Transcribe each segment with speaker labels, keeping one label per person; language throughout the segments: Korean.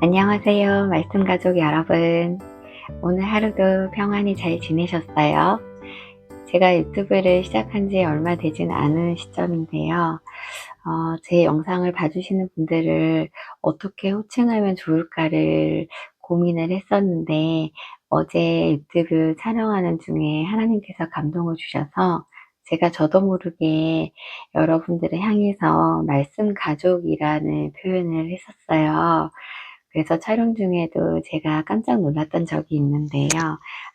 Speaker 1: 안녕하세요. 말씀 가족 여러분. 오늘 하루도 평안히 잘 지내셨어요? 제가 유튜브를 시작한 지 얼마 되진 않은 시점인데요. 제 영상을 봐주시는 분들을 어떻게 호칭하면 좋을까를 고민을 했었는데, 어제 유튜브 촬영하는 중에 하나님께서 감동을 주셔서 제가 저도 모르게 여러분들을 향해서 말씀 가족이라는 표현을 했었어요. 그래서 촬영 중에도 제가 깜짝 놀랐던 적이 있는데요.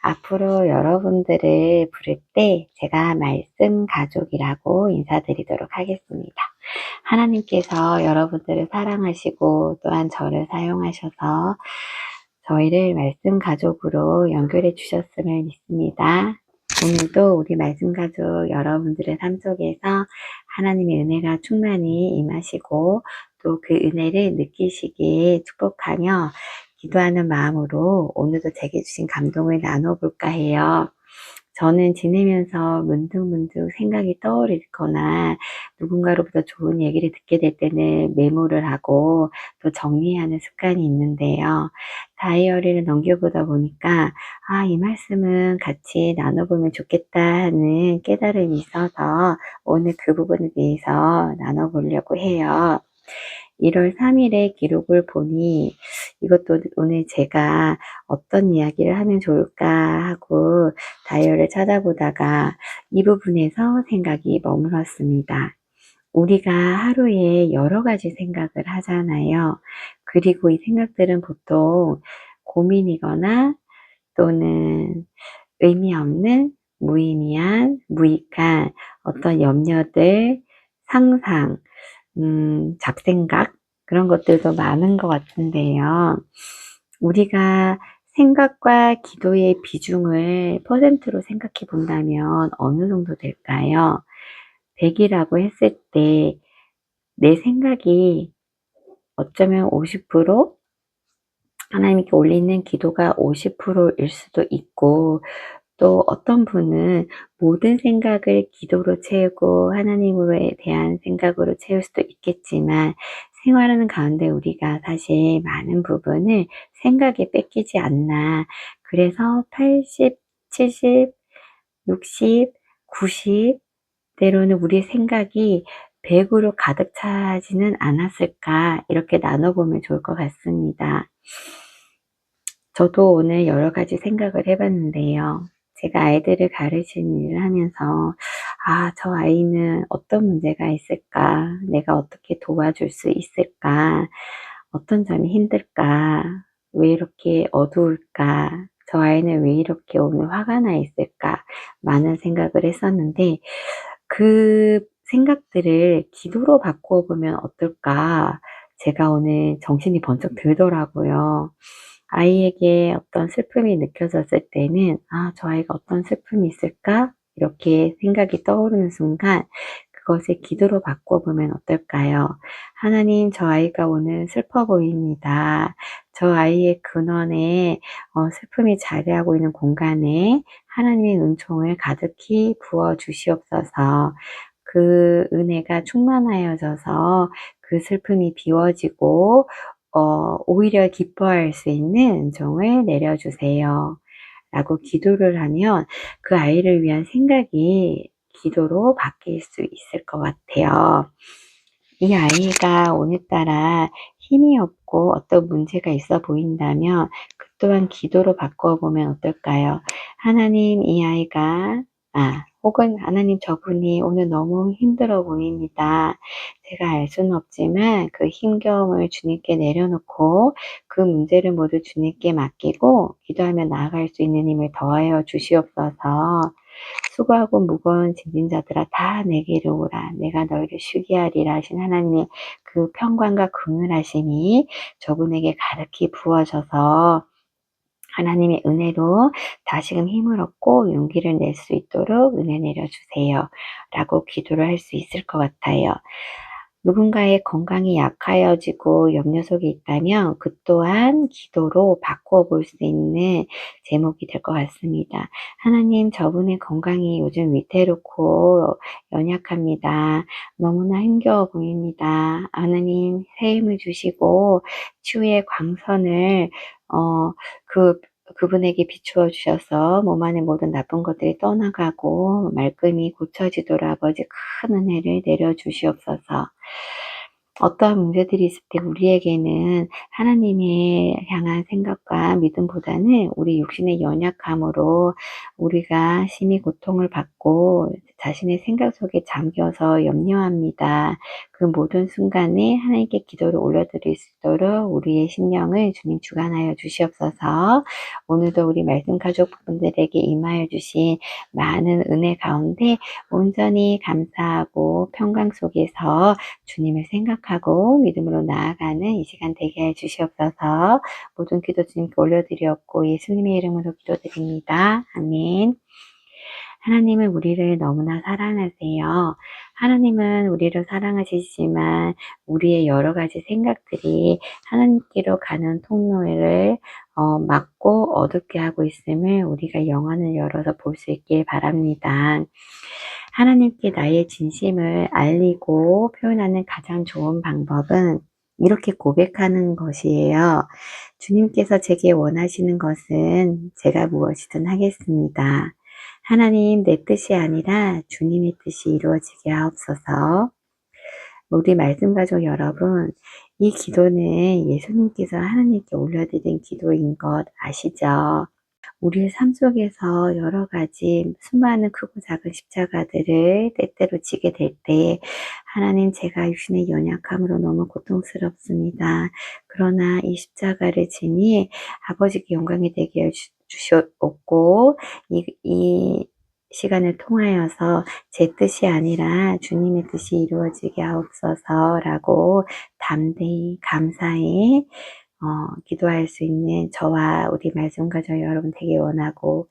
Speaker 1: 앞으로 여러분들을 부를 때 제가 말씀 가족이라고 인사드리도록 하겠습니다. 하나님께서 여러분들을 사랑하시고 또한 저를 사용하셔서 저희를 말씀 가족으로 연결해 주셨음을 믿습니다. 오늘도 우리 말씀 가족 여러분들의 삶 속에서 하나님의 은혜가 충만히 임하시고 또 그 은혜를 느끼시기에 축복하며 기도하는 마음으로 오늘도 제게 주신 감동을 나눠볼까 해요. 저는 지내면서 문득문득 생각이 떠오르거나 누군가로부터 좋은 얘기를 듣게 될 때는 메모를 하고 또 정리하는 습관이 있는데요. 다이어리를 넘겨보다 보니까 이 말씀은 같이 나눠보면 좋겠다 하는 깨달음이 있어서 오늘 그 부분에 대해서 나눠보려고 해요. 1월 3일에 기록을 보니 이것도 오늘 제가 어떤 이야기를 하면 좋을까 하고 다이어리를 찾아보다가 이 부분에서 생각이 머물렀습니다. 우리가 하루에 여러 가지 생각을 하잖아요. 그리고 이 생각들은 보통 고민이거나 또는 의미 없는 무의미한, 무익한 어떤 염려들, 상상, 잡생각 그런 것들도 많은 것 같은데요. 우리가 생각과 기도의 비중을 퍼센트로 생각해 본다면 어느 정도 될까요? 100이라고 했을 때 내 생각이 어쩌면 50%, 하나님께 올리는 기도가 50%일 수도 있고, 또 어떤 분은 모든 생각을 기도로 채우고 하나님에 대한 생각으로 채울 수도 있겠지만, 생활하는 가운데 우리가 사실 많은 부분을 생각에 뺏기지 않나. 그래서 80, 70, 60, 90 때로는 우리의 생각이 100으로 가득 차지는 않았을까, 이렇게 나눠보면 좋을 것 같습니다. 저도 오늘 여러 가지 생각을 해봤는데요. 제가 아이들을 가르치는 일을 하면서 저 아이는 어떤 문제가 있을까? 내가 어떻게 도와줄 수 있을까? 어떤 점이 힘들까? 왜 이렇게 어두울까? 저 아이는 왜 이렇게 오늘 화가 나 있을까? 많은 생각을 했었는데 그 생각들을 기도로 바꾸어 보면 어떨까? 제가 오늘 정신이 번쩍 들더라고요. 아이에게 어떤 슬픔이 느껴졌을 때는 저 아이가 어떤 슬픔이 있을까? 이렇게 생각이 떠오르는 순간 그것을 기도로 바꿔보면 어떨까요? 하나님, 저 아이가 오늘 슬퍼 보입니다. 저 아이의 근원에 슬픔이 자리하고 있는 공간에 하나님의 은총을 가득히 부어 주시옵소서. 그 은혜가 충만하여져서 그 슬픔이 비워지고 오히려 기뻐할 수 있는 은총을 내려주세요. 라고 기도를 하면 그 아이를 위한 생각이 기도로 바뀔 수 있을 것 같아요. 이 아이가 오늘따라 힘이 없고 어떤 문제가 있어 보인다면 그 또한 기도로 바꾸어 보면 어떨까요? 하나님, 이 아이가 혹은 하나님, 저분이 오늘 너무 힘들어 보입니다. 제가 알 수는 없지만 그 힘겨움을 주님께 내려놓고 그 문제를 모두 주님께 맡기고 기도하며 나아갈 수 있는 힘을 더하여 주시옵소서. 수고하고 무거운 짐진 자들아 다 내게로 오라. 내가 너희를 쉬게 하리라 하신 하나님의 그 평강과 긍휼하심이 저분에게 가득히 부어져서 하나님의 은혜로 다시금 힘을 얻고 용기를 낼 수 있도록 은혜 내려주세요. 라고 기도를 할 수 있을 것 같아요. 누군가의 건강이 약하여지고 염려 속에 있다면 그 또한 기도로 바꾸어 볼 수 있는 제목이 될 것 같습니다. 하나님, 저분의 건강이 요즘 위태롭고 연약합니다. 너무나 힘겨워 보입니다. 하나님, 새 힘을 주시고 치유의 광선을 그분에게 비추어 주셔서 몸 안의 모든 나쁜 것들이 떠나가고 말끔히 고쳐지도록 아버지 큰 은혜를 내려 주시옵소서. 어떠한 문제들이 있을 때 우리에게는 하나님의 향한 생각과 믿음보다는 우리 육신의 연약함으로 우리가 심히 고통을 받고 자신의 생각 속에 잠겨서 염려합니다. 그 모든 순간에 하나님께 기도를 올려드릴 수 있도록 우리의 심령을 주님 주관하여 주시옵소서. 오늘도 우리 말씀 가족분들에게 임하여 주신 많은 은혜 가운데 온전히 감사하고 평강 속에서 주님을 생각하고 믿음으로 나아가는 이 시간 되게 해 주시옵소서. 모든 기도 주님께 올려드렸고 예수님의 이름으로 기도드립니다. 아멘. 하나님은 우리를 너무나 사랑하세요. 하나님은 우리를 사랑하시지만 우리의 여러 가지 생각들이 하나님께로 가는 통로를 막고 어둡게 하고 있음을 우리가 영안을 열어서 볼 수 있길 바랍니다. 하나님께 나의 진심을 알리고 표현하는 가장 좋은 방법은 이렇게 고백하는 것이에요. 주님께서 제게 원하시는 것은 제가 무엇이든 하겠습니다. 하나님, 내 뜻이 아니라 주님의 뜻이 이루어지게 하옵소서. 우리 말씀 가족 여러분, 이 기도는 예수님께서 하나님께 올려드린 기도인 것 아시죠? 우리의 삶 속에서 여러 가지 수많은 크고 작은 십자가들을 때때로 지게 될 때, 하나님, 제가 육신의 연약함으로 너무 고통스럽습니다. 그러나 이 십자가를 지니 아버지께 영광이 되게 주시옵고 이 시간을 통하여서 제 뜻이 아니라 주님의 뜻이 이루어지게 하옵소서라고 담대히 감사히 기도할 수 있는 저와 우리 말씀 가족 여러분 되게 원하고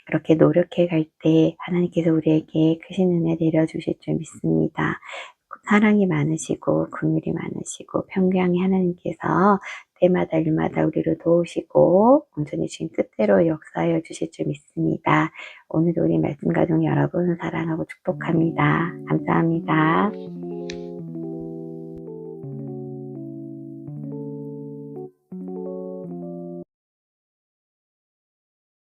Speaker 1: 그렇게 노력해 갈 때 하나님께서 우리에게 크신 은혜 내려주실 줄 믿습니다. 사랑이 많으시고 긍휼이 많으시고 평강의 하나님께서 때마다 일마다 우리를 도우시고 온전히 주님 뜻대로 역사하여 주실 줄 믿습니다. 오늘도 우리 말씀 가족 여러분 사랑하고 축복합니다. 감사합니다.